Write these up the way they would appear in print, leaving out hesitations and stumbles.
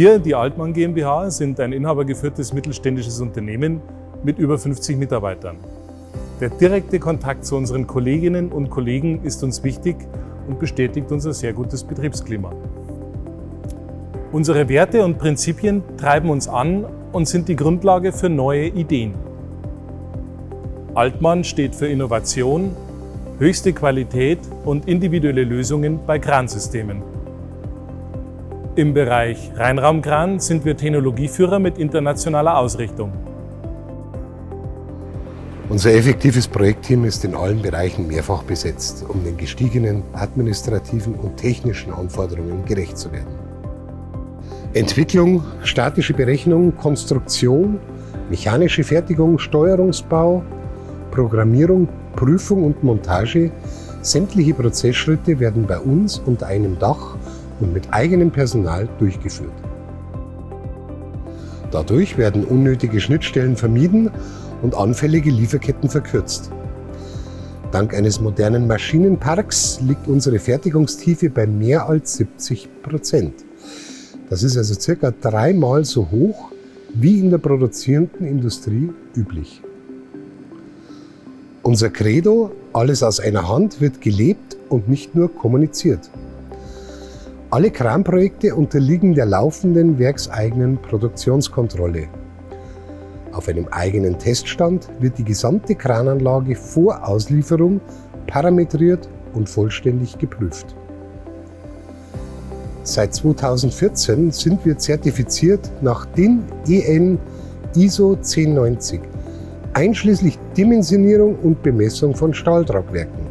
Wir, die Altmann GmbH, sind ein inhabergeführtes mittelständisches Unternehmen mit über 50 Mitarbeitern. Der direkte Kontakt zu unseren Kolleginnen und Kollegen ist uns wichtig und bestätigt unser sehr gutes Betriebsklima. Unsere Werte und Prinzipien treiben uns an und sind die Grundlage für neue Ideen. Altmann steht für Innovation, höchste Qualität und individuelle Lösungen bei Kransystemen. Im Bereich Reinraumkran sind wir Technologieführer mit internationaler Ausrichtung. Unser effektives Projektteam ist in allen Bereichen mehrfach besetzt, um den gestiegenen administrativen und technischen Anforderungen gerecht zu werden. Entwicklung, statische Berechnung, Konstruktion, mechanische Fertigung, Steuerungsbau, Programmierung, Prüfung und Montage, sämtliche Prozessschritte werden bei uns unter einem Dach und mit eigenem Personal durchgeführt. Dadurch werden unnötige Schnittstellen vermieden und anfällige Lieferketten verkürzt. Dank eines modernen Maschinenparks liegt unsere Fertigungstiefe bei mehr als 70%. Das ist also circa 3-mal so hoch wie in der produzierenden Industrie üblich. Unser Credo, alles aus einer Hand, wird gelebt und nicht nur kommuniziert. Alle Kranprojekte unterliegen der laufenden werkseigenen Produktionskontrolle. Auf einem eigenen Teststand wird die gesamte Krananlage vor Auslieferung parametriert und vollständig geprüft. Seit 2014 sind wir zertifiziert nach DIN EN ISO 1090, einschließlich Dimensionierung und Bemessung von Stahltragwerken.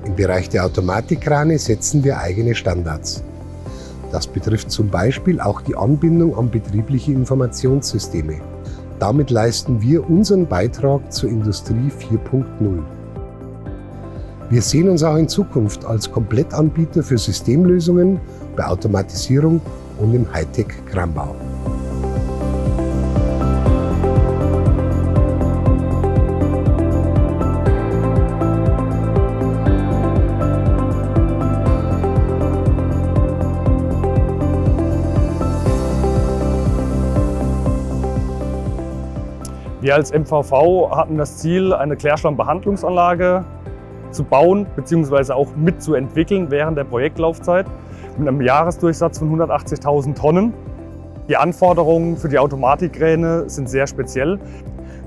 Im Bereich der Automatikkrane setzen wir eigene Standards. Das betrifft zum Beispiel auch die Anbindung an betriebliche Informationssysteme. Damit leisten wir unseren Beitrag zur Industrie 4.0. Wir sehen uns auch in Zukunft als Komplettanbieter für Systemlösungen bei Automatisierung und im Hightech-Kranbau. Wir als MVV hatten das Ziel, eine Klärschlammbehandlungsanlage zu bauen bzw. auch mitzuentwickeln während der Projektlaufzeit mit einem Jahresdurchsatz von 180.000 Tonnen. Die Anforderungen für die Automatikräne sind sehr speziell.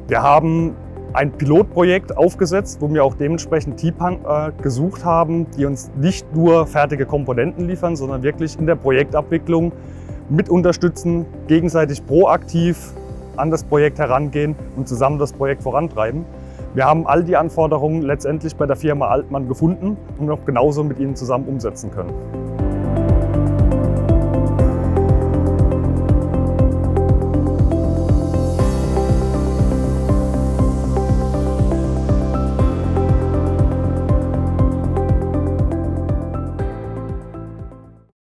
Wir haben ein Pilotprojekt aufgesetzt, wo wir auch dementsprechend Teampartner gesucht haben, die uns nicht nur fertige Komponenten liefern, sondern wirklich in der Projektabwicklung mit unterstützen, gegenseitig proaktiv an das Projekt herangehen und zusammen das Projekt vorantreiben. Wir haben all die Anforderungen letztendlich bei der Firma Altmann gefunden und auch genauso mit ihnen zusammen umsetzen können.